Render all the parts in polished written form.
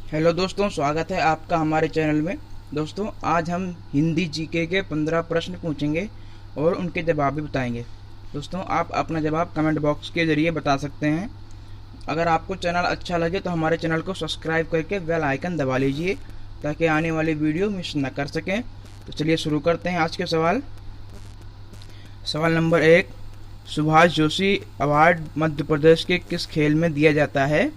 Hello दोस्तों, स्वागत है आपका हमारे चैनल में। दोस्तों, आज हम हिंदी जीके के 15 प्रश्न पूछेंगे और उनके जवाब भी बताएंगे। दोस्तों, आप अपना जवाब कमेंट बॉक्स के जरिए बता सकते हैं। अगर आपको चैनल अच्छा लगे तो हमारे चैनल को सब्सक्राइब करके बेल आइकन दबा लीजिए ताकि आने वाली वीडियो मिस न कर सकें। तो चलिए शुरू करते हैं आज के सवाल। सवाल नंबर 1, सुभाष जोशी अवार्ड मध्य प्रदेश के किस खेल में दिया जाता है?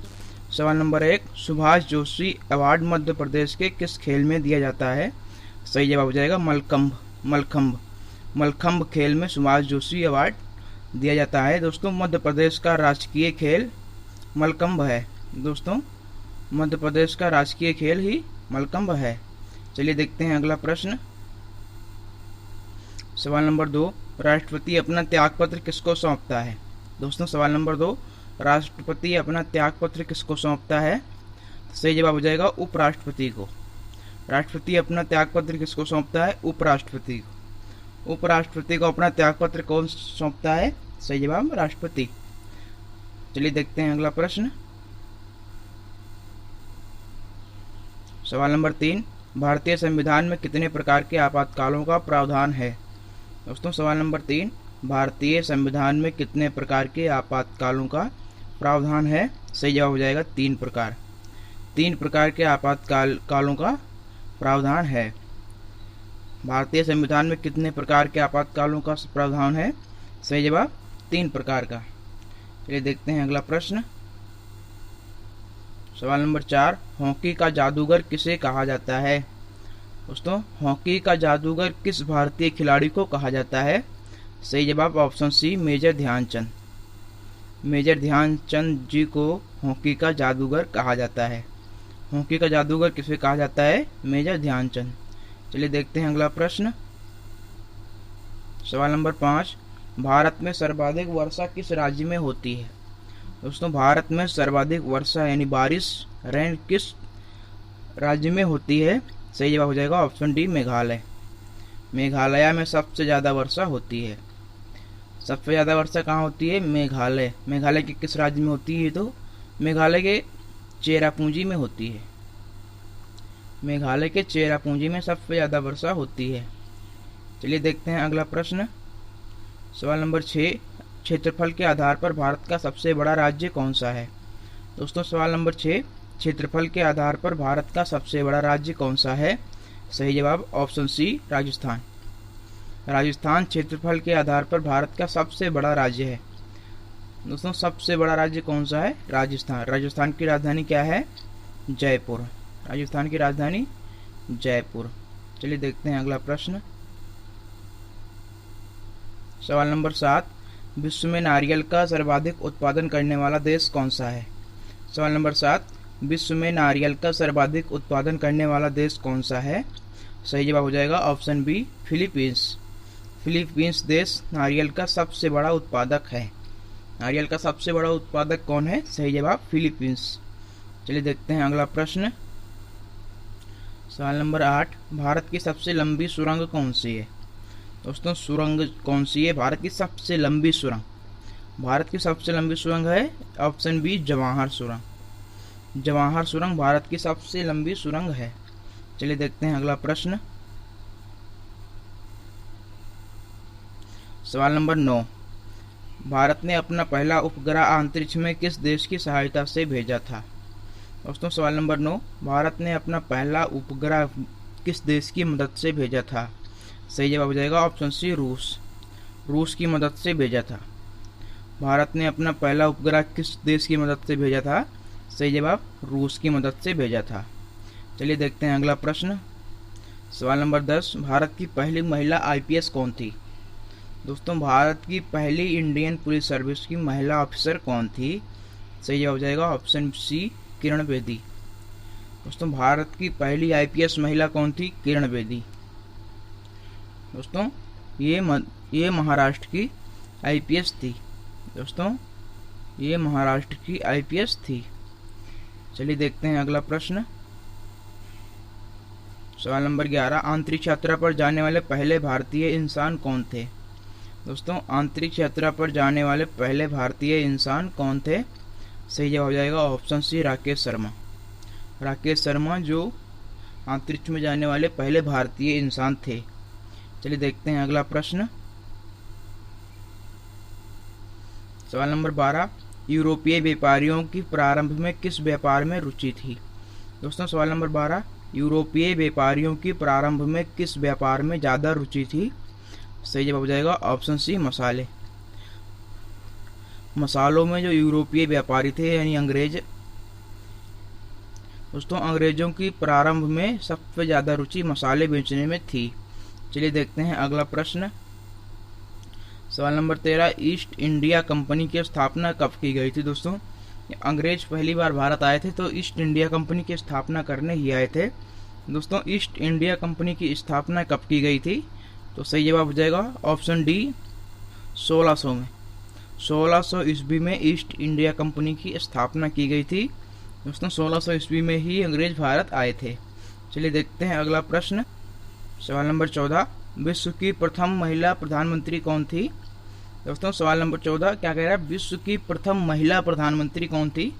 सवाल नंबर 1, सुभाष जोशी अवार्ड मध्य प्रदेश के किस खेल में दिया जाता है? सही जवाब हो जाएगा मलखंभ। मलखंभ मलखंभ खेल में सुभाष जोशी अवार्ड दिया जाता है। दोस्तों, मध्य प्रदेश का राजकीय खेल मलखंभ है। दोस्तों, मध्य प्रदेश का राजकीय खेल ही मलखंभ है। चलिए देखते हैं अगला प्रश्न। सवाल नंबर 2, राष्ट्रपति अपना त्यागपत्र किसको सौंपता है? दोस्तों, सवाल नंबर 2, राष्ट्रपति अपना त्यागपत्र किसको सौंपता है? सही जवाब हो जाएगा उपराष्ट्रपति को। राष्ट्रपति अपना त्यागपत्र किसको सौंपता है? उपराष्ट्रपति को। उपराष्ट्रपति को अपना त्यागपत्र कौन सौंपता है? सही जवाब राष्ट्रपति। चलिए देखते हैं अगला प्रश्न। सवाल नंबर 3, भारतीय संविधान में कितने प्रकार के आपातकालों का प्रावधान है? दोस्तों, सवाल नंबर 3, भारतीय संविधान में कितने प्रकार के आपातकालों का प्रावधान है? सही जवाब हो जाएगा 3 प्रकार। 3 प्रकार के आपातकालों का प्रावधान है। भारतीय संविधान में कितने प्रकार के आपातकालों का प्रावधान है? सही जवाब 3 प्रकार का। चलिए देखते हैं अगला प्रश्न। सवाल नंबर 4, हॉकी का जादूगर किसे कहा जाता है? दोस्तों, हॉकी का जादूगर किस भारतीय खिलाड़ी को कहा जाता है? सही जवाब option C, major Dhyanchand. Major Dhyanchand ji को हॉकी का जादूगर कहा जाता है। हॉकी का जादूगर किसे कहा जाता है? मेजर ध्यानचंद। चलिए देखते हैं अगला प्रश्न। सवाल नंबर 5, भारत में सर्वाधिक वर्षा किस राज्य में होती है? दोस्तों, भारत में सर्वाधिक वर्षा यानी बारिश रेन किस राज्य में होती है? सही जवाब हो जाएगा ऑप्शन डी, मेघालय। मेघालय में सबसे ज़्यादा वर्षा होती है। सबसे ज़्यादा वर्षा कहाँ होती है? मेघालय। मेघालय के किस राज्य में होती है? तो मेघालय के चेरापूंजी में होती है। मेघालय के चेरापूंजी में सबसे ज़्यादा वर्षा होती है। चलिए देखते हैं अगला प्रश्न। सवाल नंबर 6, क्षेत्रफल के आधार पर भारत का सबसे बड़ा राज्य कौन सा है? दोस्तों, सवाल नंबर 6, क्षेत्रफल के आधार पर भारत का सबसे बड़ा राज्य कौन सा है? सही जवाब ऑप्शन सी, राजस्थान। राजस्थान क्षेत्रफल के आधार पर भारत का सबसे बड़ा राज्य है। दोस्तों, सबसे बड़ा राज्य कौन सा है? राजस्थान। राजस्थान की राजधानी क्या है? जयपुर। राजस्थान की राजधानी जयपुर। चलिए देखते हैं अगला प्रश्न। सवाल नंबर 7, विश्व में नारियल का सर्वाधिक उत्पादन करने वाला देश कौन सा है? सवाल नंबर 7, विश्व में नारियल का सर्वाधिक उत्पादन करने वाला देश कौन सा है? सही जवाब हो जाएगा ऑप्शन बी, फिलीपींस। फिलीपींस देश नारियल का सबसे बड़ा उत्पादक है। नारियल का सबसे बड़ा उत्पादक कौन है? सही जवाब फिलीपींस। चलिए देखते हैं अगला प्रश्न। सवाल नंबर 8, भारत की सबसे लंबी सुरंग कौन सी है? दोस्तों, सुरंग कौन सी है? भारत की सबसे लंबी सुरंग। भारत की सबसे लंबी सुरंग है ऑप्शन बी, जवाहर सुरंग। जवाहर सुरंग भारत की सबसे लंबी सुरंग है। चलिए देखते हैं अगला प्रश्न। सवाल नंबर 9, भारत ने अपना पहला उपग्रह अंतरिक्ष में किस देश की सहायता से भेजा था? दोस्तों, सवाल नंबर 9, भारत ने अपना पहला उपग्रह किस देश की मदद से भेजा था? सही जवाब हो जाएगा ऑप्शन सी, रूस। रूस की मदद से भेजा था। भारत ने अपना पहला उपग्रह किस देश की मदद से भेजा था? सही जवाब रूस की मदद से भेजा था। चलिए देखते हैं अगला प्रश्न। सवाल नंबर 10, भारत की पहली महिला आईपीएस कौन थी? दोस्तों, भारत की पहली इंडियन पुलिस सर्विस की महिला ऑफिसर कौन थी? सही जवाब हो जाएगा ऑप्शन सी, किरण बेदी। दोस्तों, भारत की पहली आईपीएस महिला कौन थी? किरण बेदी। दोस्तों, ये महाराष्ट्र की आईपीएस थी। दोस्तों, ये महाराष्ट्र की आईपीएस थी। चलिए देखते हैं अगला प्रश्न। सवाल नंबर 11, अंतरिक्ष यात्रा पर जाने वाले पहले भारतीय इंसान कौन थे? दोस्तों, अंतरिक्ष यात्रा पर जाने वाले पहले भारतीय इंसान कौन थे? सही जवाब हो जाएगा ऑप्शन सी, राकेश शर्मा। राकेश शर्मा, जो अंतरिक्ष में जाने वाले पहले भारतीय इंसान थे। चलिए देखते हैं अगला प्रश्न। सवाल नंबर 12, यूरोपीय व्यापारियों की प्रारंभ में किस व्यापार में रुचि थी? दोस्तों सवाल नंबर 12, यूरोपीय व्यापारियों की प्रारंभ में किस व्यापार में ज़्यादा रुचि थी? सही जवाब हो जाएगा ऑप्शन सी, मसाले। मसालों में जो यूरोपीय व्यापारी थे यानी अंग्रेज, दोस्तों अंग्रेजों की प्रारंभ में सबसे ज़्यादा रुचि मसाले बेचने में थी। चलिए देखते हैं अगला प्रश्न। सवाल नंबर 13, ईस्ट इंडिया कंपनी की स्थापना कब की गई थी? दोस्तों अंग्रेज पहली बार भारत आए थे तो ईस्ट इंडिया कंपनी की स्थापना करने ही आए थे। दोस्तों ईस्ट इंडिया कंपनी की स्थापना कब की गई थी? तो सही जवाब हो जाएगा ऑप्शन डी, 1600 में। 1600 ईस्वी में ईस्ट इंडिया कंपनी की स्थापना की गई थी। दोस्तों 1600 ईस्वी में ही अंग्रेज भारत आए थे। चलिए देखते हैं अगला प्रश्न। सवाल नंबर 14, विश्व की प्रथम महिला प्रधानमंत्री कौन थी? दोस्तों सवाल नंबर 14 क्या कह रहा है? विश्व की प्रथम महिला प्रधानमंत्री कौन थी?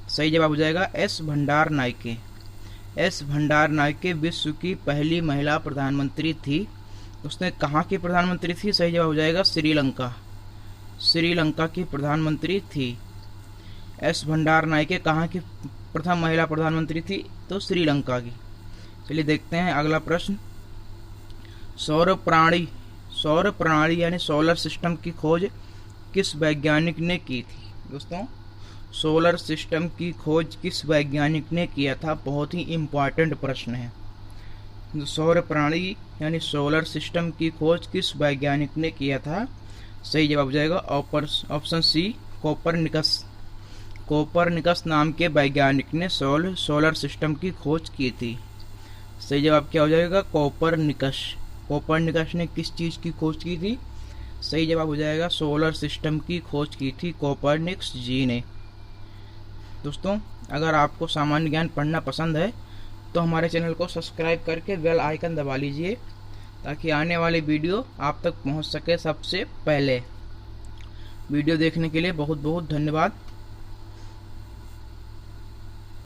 सही जवाब हो जाएगा एस भंडार नायके। एस भंडार नायके विश्व की पहली महिला प्रधानमंत्री थी। उसने कहाँ की प्रधानमंत्री थी? सही जवाब हो जाएगा श्रीलंका। श्रीलंका की प्रधानमंत्री थी। एस भंडार नायके कहाँ की प्रथम महिला प्रधानमंत्री थी? तो श्रीलंका की। चलिए देखते हैं अगला प्रश्न। सौर प्रणाली यानी सोलर सिस्टम की खोज किस वैज्ञानिक ने की थी? दोस्तों सोलर सिस्टम की खोज किस वैज्ञानिक ने किया था? बहुत ही इम्पोर्टेंट प्रश्न है। सौर प्रणाली यानी सोलर सिस्टम की खोज किस वैज्ञानिक ने किया था? सही जवाब हो जाएगा ऑप्शन सी, कोपरनिकस। कोपरनिकस नाम के वैज्ञानिक ने सोलर सिस्टम की खोज की थी। सही जवाब क्या हो जाएगा? कोपरनिकस। कोपरनिकस ने किस चीज़ की खोज की थी? सही जवाब हो जाएगा सोलर सिस्टम की खोज की थी कोपरनिकस जी ने। दोस्तों अगर आपको सामान्य ज्ञान पढ़ना पसंद है तो हमारे चैनल को सब्सक्राइब करके बेल आइकन दबा लीजिए ताकि आने वाली वीडियो आप तक पहुंच सके सबसे पहले। वीडियो देखने के लिए बहुत बहुत धन्यवाद।